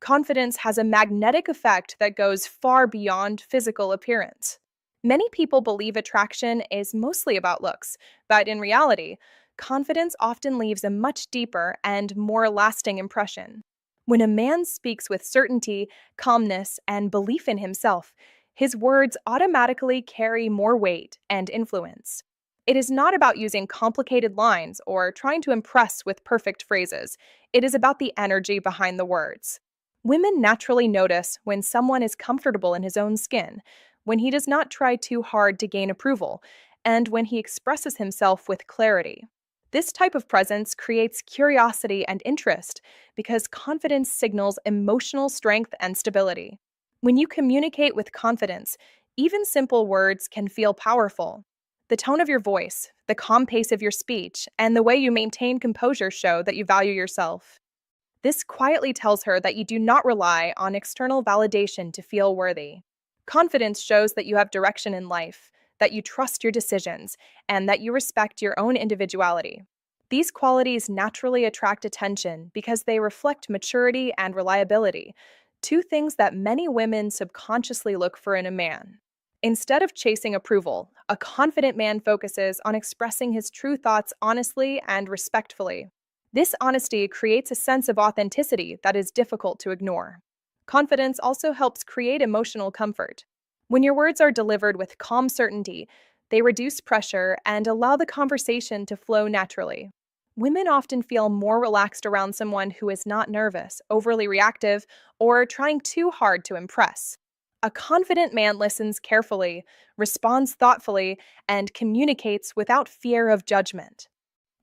Confidence has a magnetic effect that goes far beyond physical appearance. Many people believe attraction is mostly about looks, but in reality, confidence often leaves a much deeper and more lasting impression. When a man speaks with certainty, calmness, and belief in himself, his words automatically carry more weight and influence. It is not about using complicated lines or trying to impress with perfect phrases. It is about the energy behind the words. Women naturally notice when someone is comfortable in his own skin, when he does not try too hard to gain approval, and when he expresses himself with clarity. This type of presence creates curiosity and interest because confidence signals emotional strength and stability. When you communicate with confidence, even simple words can feel powerful. The tone of your voice, the calm pace of your speech, and the way you maintain composure show that you value yourself. This quietly tells her that you do not rely on external validation to feel worthy. Confidence shows that you have direction in life, that you trust your decisions, and that you respect your own individuality. These qualities naturally attract attention because they reflect maturity and reliability, two things that many women subconsciously look for in a man. Instead of chasing approval, a confident man focuses on expressing his true thoughts honestly and respectfully. This honesty creates a sense of authenticity that is difficult to ignore. Confidence also helps create emotional comfort. When your words are delivered with calm certainty, they reduce pressure and allow the conversation to flow naturally. Women often feel more relaxed around someone who is not nervous, overly reactive, or trying too hard to impress. A confident man listens carefully, responds thoughtfully, and communicates without fear of judgment.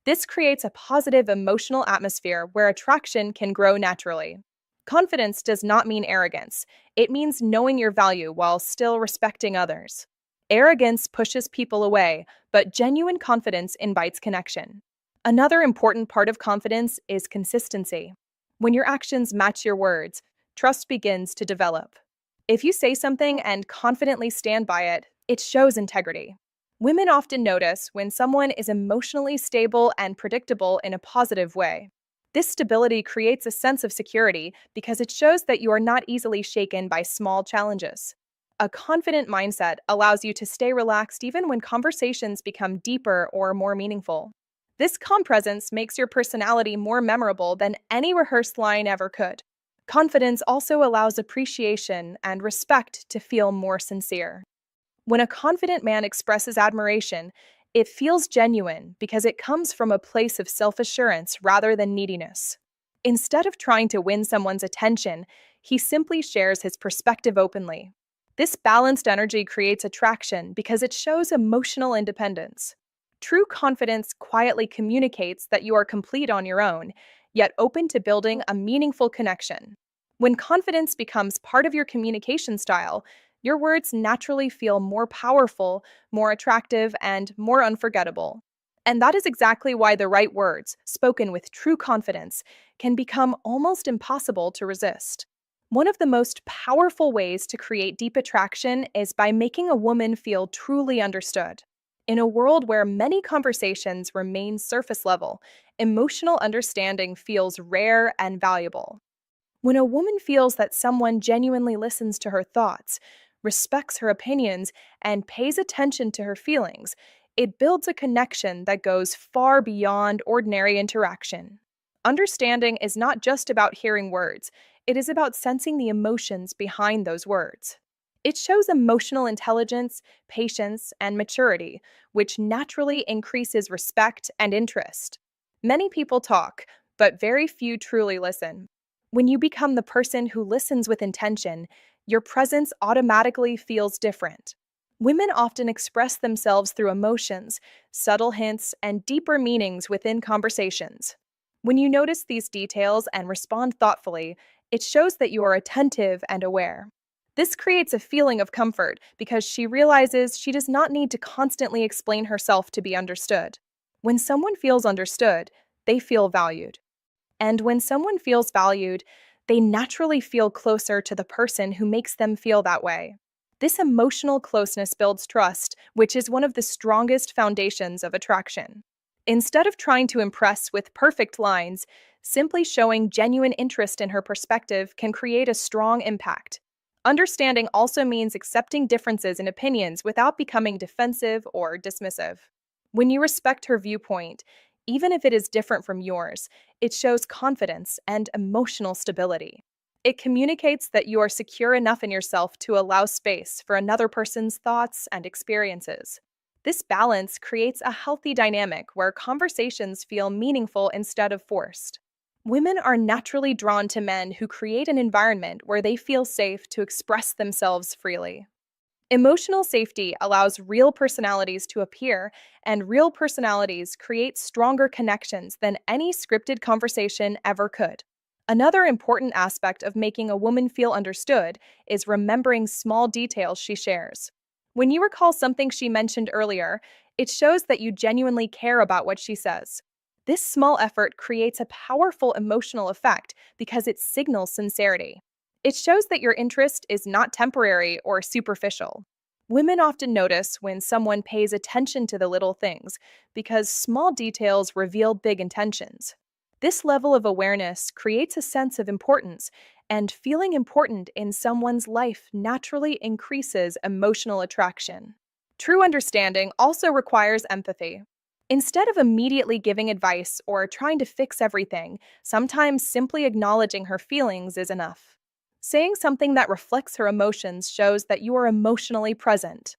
This creates a positive emotional atmosphere where attraction can grow naturally. Confidence does not mean arrogance. It means knowing your value while still respecting others. Arrogance pushes people away, but genuine confidence invites connection. Another important part of confidence is consistency. When your actions match your words, trust begins to develop. If you say something and confidently stand by it, it shows integrity. Women often notice when someone is emotionally stable and predictable in a positive way. This stability creates a sense of security because it shows that you are not easily shaken by small challenges. A confident mindset allows you to stay relaxed even when conversations become deeper or more meaningful. This calm presence makes your personality more memorable than any rehearsed line ever could. Confidence also allows appreciation and respect to feel more sincere. When a confident man expresses admiration, it feels genuine because it comes from a place of self-assurance rather than neediness. Instead of trying to win someone's attention, he simply shares his perspective openly. This balanced energy creates attraction because it shows emotional independence. True confidence quietly communicates that you are complete on your own, yet open to building a meaningful connection. When confidence becomes part of your communication style, your words naturally feel more powerful, more attractive, and more unforgettable. And that is exactly why the right words, spoken with true confidence, can become almost impossible to resist. One of the most powerful ways to create deep attraction is by making a woman feel truly understood. In a world where many conversations remain surface level, emotional understanding feels rare and valuable. When a woman feels that someone genuinely listens to her thoughts, respects her opinions, and pays attention to her feelings, it builds a connection that goes far beyond ordinary interaction. Understanding is not just about hearing words, it is about sensing the emotions behind those words. It shows emotional intelligence, patience, and maturity, which naturally increases respect and interest. Many people talk, but very few truly listen. When you become the person who listens with intention, your presence automatically feels different. Women often express themselves through emotions, subtle hints, and deeper meanings within conversations. When you notice these details and respond thoughtfully, it shows that you are attentive and aware. This creates a feeling of comfort because she realizes she does not need to constantly explain herself to be understood. When someone feels understood, they feel valued. And when someone feels valued, they naturally feel closer to the person who makes them feel that way. This emotional closeness builds trust, which is one of the strongest foundations of attraction. Instead of trying to impress with perfect lines, Simply showing genuine interest in her perspective can create a strong impact. Understanding also means accepting differences in opinions without becoming defensive or dismissive. When you respect her viewpoint, even if it is different from yours, it shows confidence and emotional stability. It communicates that you are secure enough in yourself to allow space for another person's thoughts and experiences. This balance creates a healthy dynamic where conversations feel meaningful instead of forced. Women are naturally drawn to men who create an environment where they feel safe to express themselves freely. Emotional safety allows real personalities to appear, and real personalities create stronger connections than any scripted conversation ever could. Another important aspect of making a woman feel understood is remembering small details she shares. When you recall something she mentioned earlier, it shows that you genuinely care about what she says. This small effort creates a powerful emotional effect because it signals sincerity. It shows that your interest is not temporary or superficial. Women often notice when someone pays attention to the little things because small details reveal big intentions. This level of awareness creates a sense of importance, and feeling important in someone's life naturally increases emotional attraction. True understanding also requires empathy. Instead of immediately giving advice or trying to fix everything, sometimes simply acknowledging her feelings is enough. Saying something that reflects her emotions shows that you are emotionally present.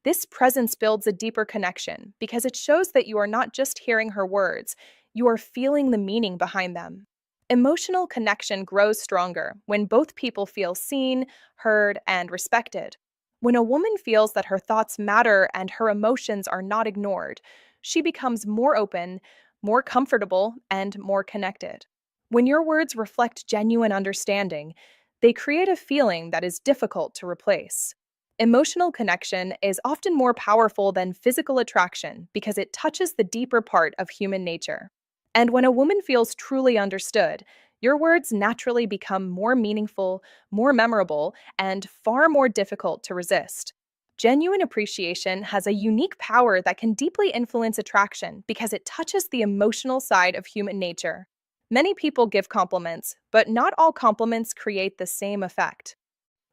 This presence builds a deeper connection because it shows that you are not just hearing her words, you are feeling the meaning behind them. Emotional connection grows stronger when both people feel seen, heard, and respected. When a woman feels that her thoughts matter and her emotions are not ignored, she becomes more open, more comfortable, and more connected. When your words reflect genuine understanding, they create a feeling that is difficult to replace. Emotional connection is often more powerful than physical attraction because it touches the deeper part of human nature. And when a woman feels truly understood, your words naturally become more meaningful, more memorable, and far more difficult to resist. Genuine appreciation has a unique power that can deeply influence attraction because it touches the emotional side of human nature. Many people give compliments, but not all compliments create the same effect.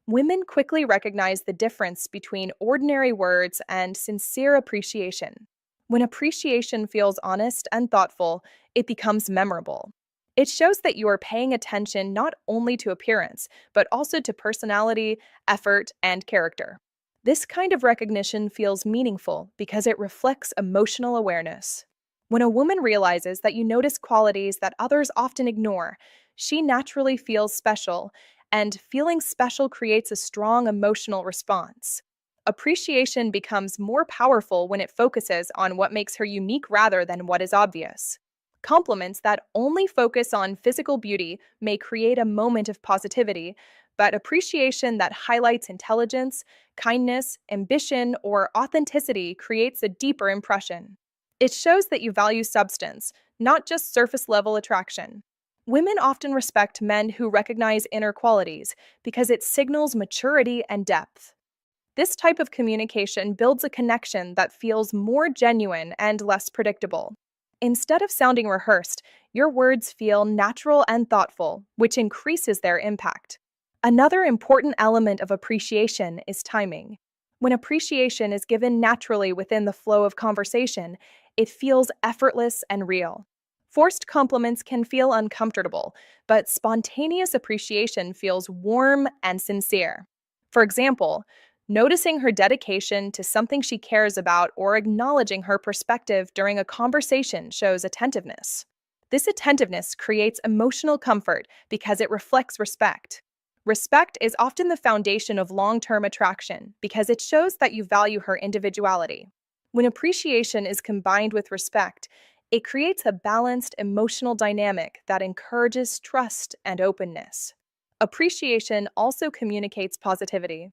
Women quickly recognize the difference between ordinary words and sincere appreciation. When appreciation feels honest and thoughtful, it becomes memorable. It shows that you are paying attention not only to appearance, but also to personality, effort, and character. This kind of recognition feels meaningful because it reflects emotional awareness. When a woman realizes that you notice qualities that others often ignore, she naturally feels special, and feeling special creates a strong emotional response. Appreciation becomes more powerful when it focuses on what makes her unique rather than what is obvious. Compliments that only focus on physical beauty may create a moment of positivity, but appreciation that highlights intelligence, kindness, ambition, or authenticity creates a deeper impression. It shows that you value substance, not just surface level attraction. Women often respect men who recognize inner qualities because it signals maturity and depth. This type of communication builds a connection that feels more genuine and less predictable. Instead of sounding rehearsed, your words feel natural and thoughtful, which increases their impact. Another important element of appreciation is timing. When appreciation is given naturally within the flow of conversation, it feels effortless and real. Forced compliments can feel uncomfortable, but spontaneous appreciation feels warm and sincere. For example, noticing her dedication to something she cares about or acknowledging her perspective during a conversation shows attentiveness. This attentiveness creates emotional comfort because it reflects respect. Respect is often the foundation of long-term attraction because it shows that you value her individuality. When appreciation is combined with respect, it creates a balanced emotional dynamic that encourages trust and openness. Appreciation also communicates positivity.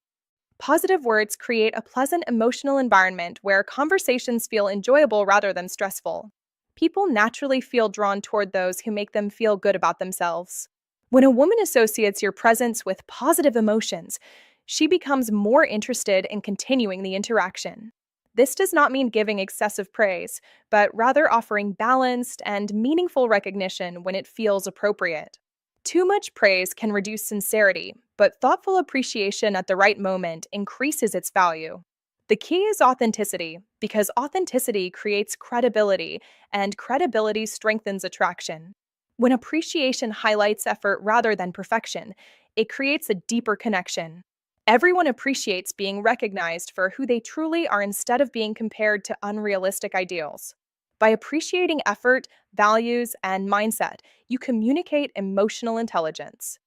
Positive words create a pleasant emotional environment where conversations feel enjoyable rather than stressful. People naturally feel drawn toward those who make them feel good about themselves. When a woman associates your presence with positive emotions, she becomes more interested in continuing the interaction. This does not mean giving excessive praise, but rather offering balanced and meaningful recognition when it feels appropriate. Too much praise can reduce sincerity, but thoughtful appreciation at the right moment increases its value. The key is authenticity, because authenticity creates credibility, and credibility strengthens attraction. When appreciation highlights effort rather than perfection, it creates a deeper connection. Everyone appreciates being recognized for who they truly are instead of being compared to unrealistic ideals. By appreciating effort, values, and mindset, you communicate emotional intelligence.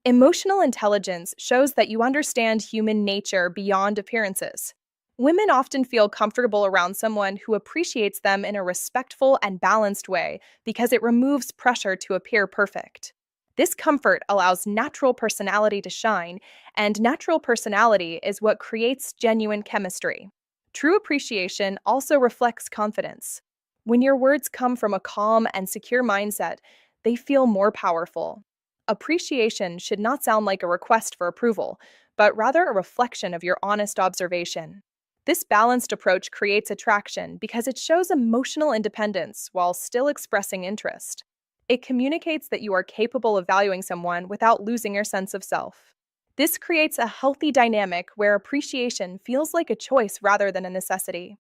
Emotional intelligence shows that you understand human nature beyond appearances. Women often feel comfortable around someone who appreciates them in a respectful and balanced way because it removes pressure to appear perfect. This comfort allows natural personality to shine, and natural personality is what creates genuine chemistry. True appreciation also reflects confidence. When your words come from a calm and secure mindset, they feel more powerful. Appreciation should not sound like a request for approval, but rather a reflection of your honest observation. This balanced approach creates attraction because it shows emotional independence while still expressing interest. It communicates that you are capable of valuing someone without losing your sense of self. This creates a healthy dynamic where appreciation feels like a choice rather than a necessity.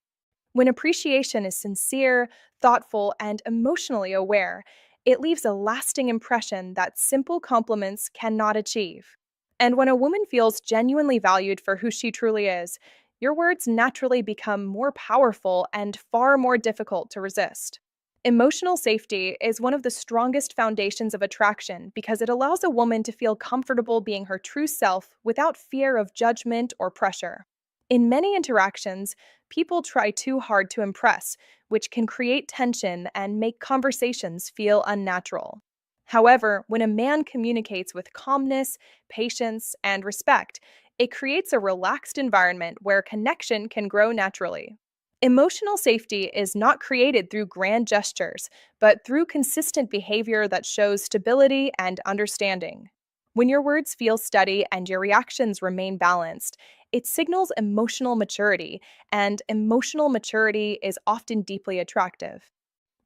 When appreciation is sincere, thoughtful, and emotionally aware, it leaves a lasting impression that simple compliments cannot achieve. And when a woman feels genuinely valued for who she truly is, your words naturally become more powerful and far more difficult to resist. Emotional safety is one of the strongest foundations of attraction because it allows a woman to feel comfortable being her true self without fear of judgment or pressure. In many interactions, people try too hard to impress, which can create tension and make conversations feel unnatural. However, when a man communicates with calmness, patience, and respect, it creates a relaxed environment where connection can grow naturally. Emotional safety is not created through grand gestures, but through consistent behavior that shows stability and understanding. When your words feel steady and your reactions remain balanced, it signals emotional maturity, and emotional maturity is often deeply attractive.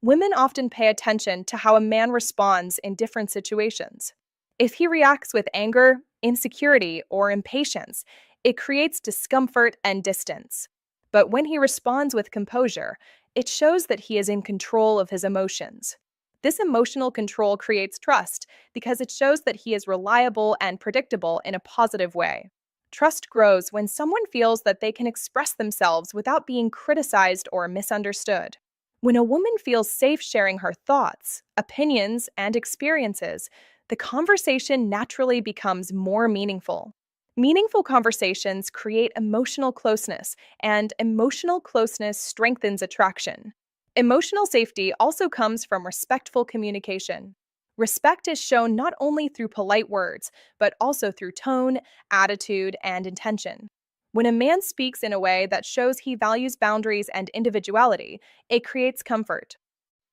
Women often pay attention to how a man responds in different situations. If he reacts with anger, insecurity, or impatience, it creates discomfort and distance. But when he responds with composure, it shows that he is in control of his emotions. This emotional control creates trust because it shows that he is reliable and predictable in a positive way. Trust grows when someone feels that they can express themselves without being criticized or misunderstood. When a woman feels safe sharing her thoughts, opinions, and experiences, the conversation naturally becomes more meaningful. Meaningful conversations create emotional closeness, and emotional closeness strengthens attraction. Emotional safety also comes from respectful communication. Respect is shown not only through polite words, but also through tone, attitude, and intention. When a man speaks in a way that shows he values boundaries and individuality, it creates comfort.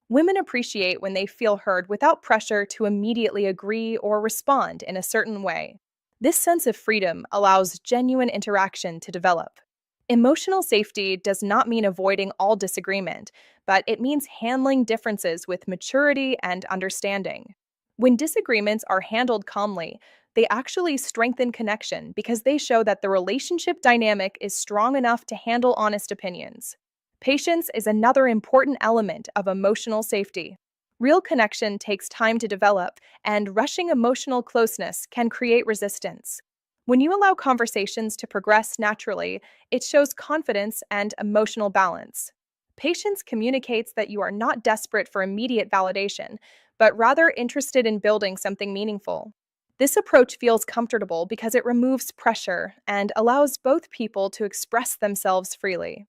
Women appreciate when they feel heard without pressure to immediately agree or respond in a certain way. This sense of freedom allows genuine interaction to develop. Emotional safety does not mean avoiding all disagreement, but it means handling differences with maturity and understanding. When disagreements are handled calmly, they actually strengthen connection because they show that the relationship dynamic is strong enough to handle honest opinions. Patience is another important element of emotional safety. Real connection takes time to develop, and rushing emotional closeness can create resistance. When you allow conversations to progress naturally, it shows confidence and emotional balance. Patience communicates that you are not desperate for immediate validation, but rather interested in building something meaningful. This approach feels comfortable because it removes pressure and allows both people to express themselves freely.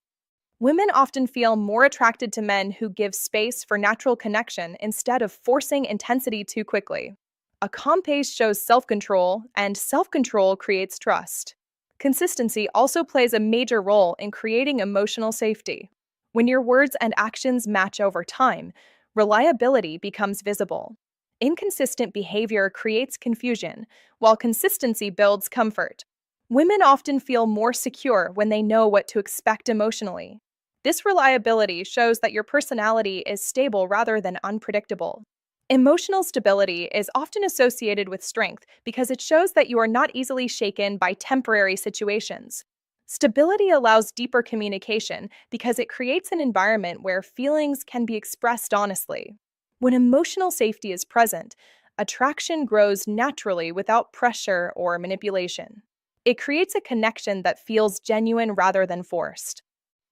Women often feel more attracted to men who give space for natural connection instead of forcing intensity too quickly. A calm pace shows self-control, and self-control creates trust. Consistency also plays a major role in creating emotional safety. When your words and actions match over time, reliability becomes visible. Inconsistent behavior creates confusion, while consistency builds comfort. Women often feel more secure when they know what to expect emotionally. This reliability shows that your personality is stable rather than unpredictable. Emotional stability is often associated with strength because it shows that you are not easily shaken by temporary situations. Stability allows deeper communication because it creates an environment where feelings can be expressed honestly. When emotional safety is present, attraction grows naturally without pressure or manipulation. It creates a connection that feels genuine rather than forced.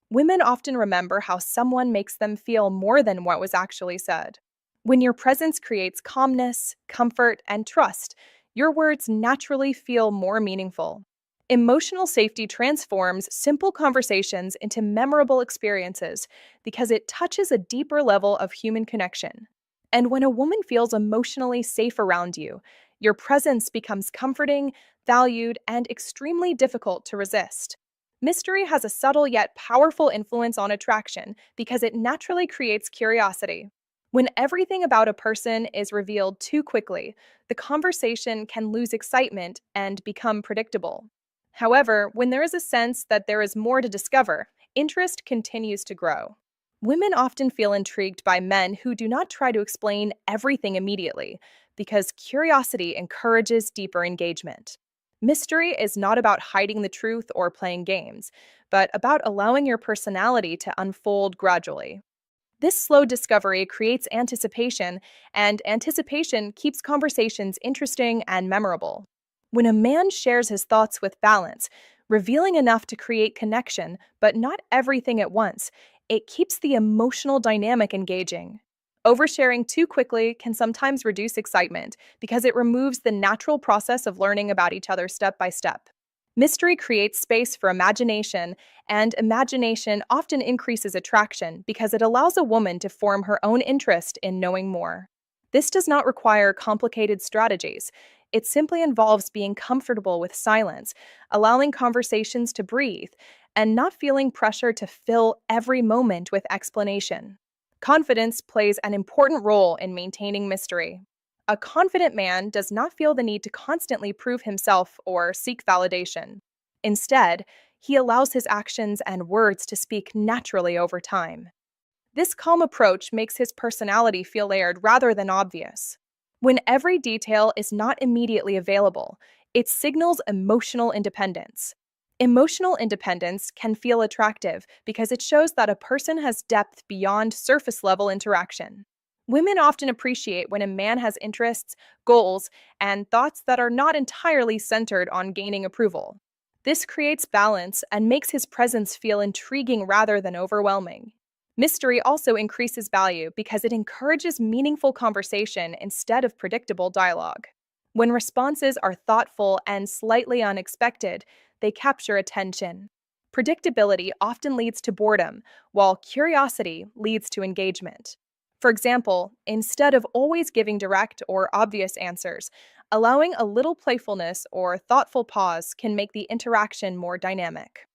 Women often remember how someone makes them feel more than what was actually said. When your presence creates calmness, comfort, and trust, your words naturally feel more meaningful. Emotional safety transforms simple conversations into memorable experiences because it touches a deeper level of human connection. And when a woman feels emotionally safe around you, your presence becomes comforting, valued, and extremely difficult to resist. Mystery has a subtle yet powerful influence on attraction because it naturally creates curiosity. When everything about a person is revealed too quickly, the conversation can lose excitement and become predictable. However, when there is a sense that there is more to discover, interest continues to grow. Women often feel intrigued by men who do not try to explain everything immediately because curiosity encourages deeper engagement. Mystery is not about hiding the truth or playing games, but about allowing your personality to unfold gradually. This slow discovery creates anticipation, and anticipation keeps conversations interesting and memorable. When a man shares his thoughts with balance, revealing enough to create connection, but not everything at once, it keeps the emotional dynamic engaging. Oversharing too quickly can sometimes reduce excitement because it removes the natural process of learning about each other step by step. Mystery creates space for imagination, and imagination often increases attraction because it allows a woman to form her own interest in knowing more. This does not require complicated strategies. It simply involves being comfortable with silence, allowing conversations to breathe, and not feeling pressure to fill every moment with explanation. Confidence plays an important role in maintaining mystery. A confident man does not feel the need to constantly prove himself or seek validation. Instead, he allows his actions and words to speak naturally over time. This calm approach makes his personality feel layered rather than obvious. When every detail is not immediately available, it signals emotional independence. Emotional independence can feel attractive because it shows that a person has depth beyond surface level interaction. Women often appreciate when a man has interests, goals, and thoughts that are not entirely centered on gaining approval. This creates balance and makes his presence feel intriguing rather than overwhelming. Mystery also increases value because it encourages meaningful conversation instead of predictable dialogue. When responses are thoughtful and slightly unexpected, they capture attention. Predictability often leads to boredom, while curiosity leads to engagement. For example, instead of always giving direct or obvious answers, allowing a little playfulness or thoughtful pause can make the interaction more dynamic.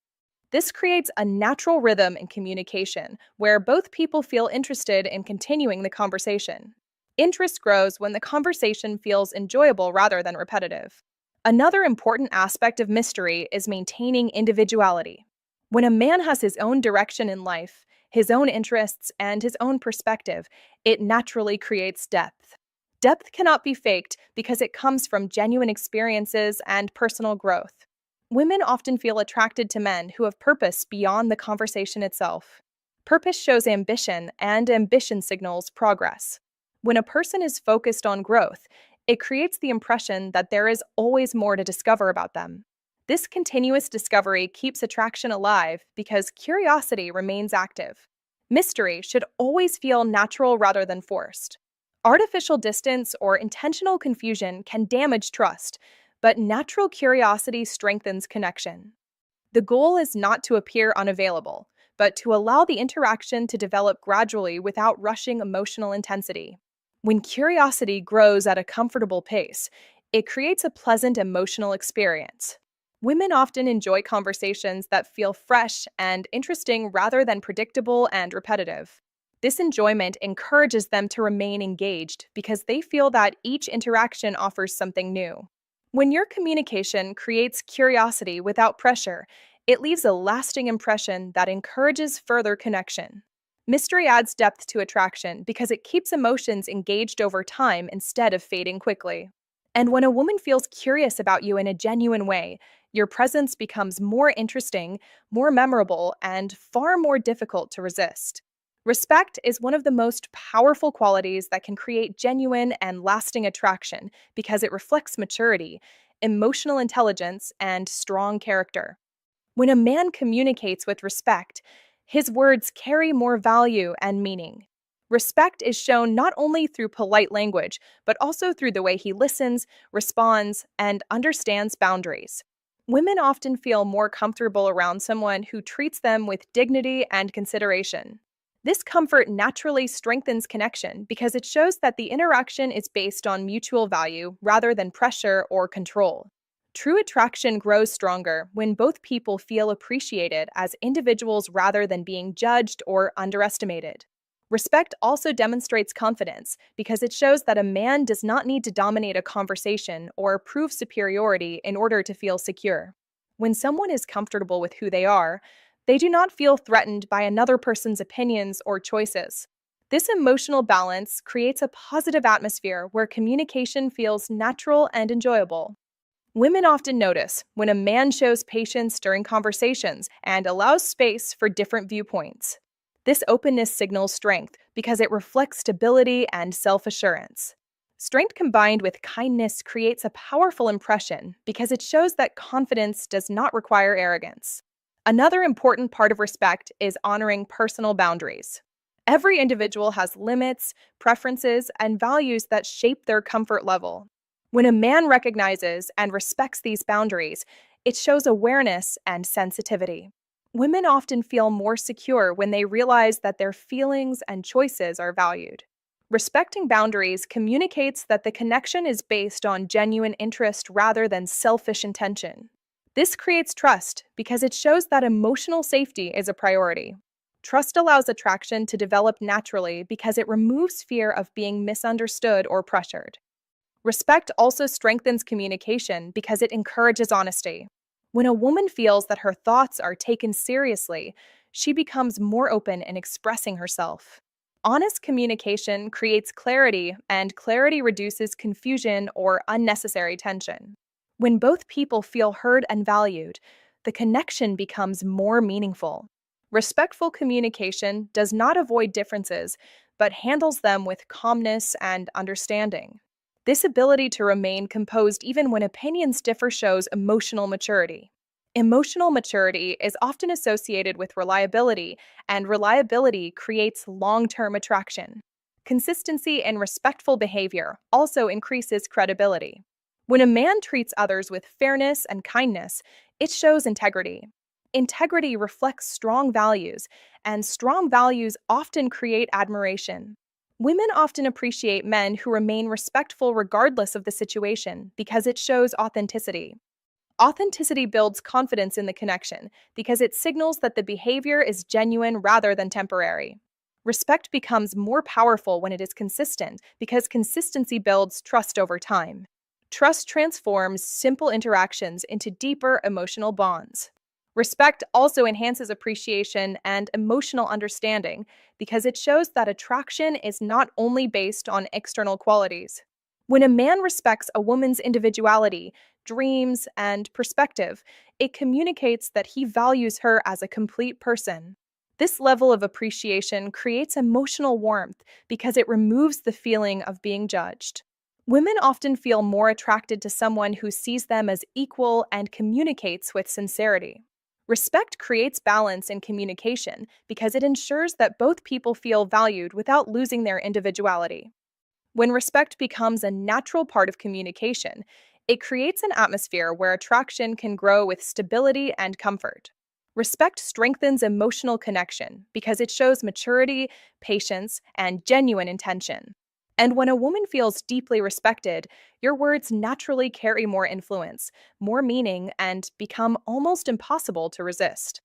This creates a natural rhythm in communication where both people feel interested in continuing the conversation. Interest grows when the conversation feels enjoyable rather than repetitive. Another important aspect of mystery is maintaining individuality. When a man has his own direction in life, his own interests, and his own perspective, it naturally creates depth. Depth cannot be faked because it comes from genuine experiences and personal growth. Women often feel attracted to men who have purpose beyond the conversation itself. Purpose shows ambition, and ambition signals progress. When a person is focused on growth, it creates the impression that there is always more to discover about them. This continuous discovery keeps attraction alive because curiosity remains active. Mystery should always feel natural rather than forced. Artificial distance or intentional confusion can damage trust, but natural curiosity strengthens connection. The goal is not to appear unavailable, but to allow the interaction to develop gradually without rushing emotional intensity. When curiosity grows at a comfortable pace, it creates a pleasant emotional experience. Women often enjoy conversations that feel fresh and interesting rather than predictable and repetitive. This enjoyment encourages them to remain engaged because they feel that each interaction offers something new. When your communication creates curiosity without pressure, it leaves a lasting impression that encourages further connection. Mystery adds depth to attraction because it keeps emotions engaged over time instead of fading quickly. And when a woman feels curious about you in a genuine way, your presence becomes more interesting, more memorable, and far more difficult to resist. Respect is one of the most powerful qualities that can create genuine and lasting attraction because it reflects maturity, emotional intelligence, and strong character. When a man communicates with respect, his words carry more value and meaning. Respect is shown not only through polite language, but also through the way he listens, responds, and understands boundaries. Women often feel more comfortable around someone who treats them with dignity and consideration. This comfort naturally strengthens connection because it shows that the interaction is based on mutual value rather than pressure or control. True attraction grows stronger when both people feel appreciated as individuals rather than being judged or underestimated. Respect also demonstrates confidence because it shows that a man does not need to dominate a conversation or prove superiority in order to feel secure. When someone is comfortable with who they do not feel threatened by another person's opinions or choices. This emotional balance creates a positive atmosphere where communication feels natural and enjoyable. Women often notice when a man shows patience during conversations and allows space for different viewpoints. This openness signals strength because it reflects stability and self assurance. Strength combined with kindness creates a powerful impression because it shows that confidence does not require arrogance. Another important part of respect is honoring personal boundaries. Every individual has limits, preferences, and values that shape their comfort level. When a man recognizes and respects these boundaries, it shows awareness and sensitivity. Women often feel more secure when they realize that their feelings and choices are valued. Respecting boundaries communicates that the connection is based on genuine interest rather than selfish intention. This creates trust because it shows that emotional safety is a priority. Trust allows attraction to develop naturally because it removes fear of being misunderstood or pressured. Respect also strengthens communication because it encourages honesty. When a woman feels that her thoughts are taken seriously, she becomes more open in expressing herself. Honest communication creates clarity, and clarity reduces confusion or unnecessary tension. When both people feel heard and valued, the connection becomes more meaningful. Respectful communication does not avoid differences, but handles them with calmness and understanding. This ability to remain composed even when opinions differ shows emotional maturity. Emotional maturity is often associated with reliability, and reliability creates long term attraction. Consistency in respectful behavior also increases credibility. When a man treats others with fairness and kindness, it shows integrity. Integrity reflects strong values, and strong values often create admiration. Women often appreciate men who remain respectful regardless of the situation because it shows authenticity. Authenticity builds confidence in the connection because it signals that the behavior is genuine rather than temporary. Respect becomes more powerful when it is consistent because consistency builds trust over time. Trust transforms simple interactions into deeper emotional bonds. Respect also enhances appreciation and emotional understanding because it shows that attraction is not only based on external qualities. When a man respects a woman's individuality, dreams, and perspective, it communicates that he values her as a complete person. This level of appreciation creates emotional warmth because it removes the feeling of being judged. Women often feel more attracted to someone who sees them as equal and communicates with sincerity. Respect creates balance in communication because it ensures that both people feel valued without losing their individuality. When respect becomes a natural part of communication, it creates an atmosphere where attraction can grow with stability and comfort. Respect strengthens emotional connection because it shows maturity, patience, and genuine intention. And when a woman feels deeply respected, your words naturally carry more influence, more meaning, and become almost impossible to resist.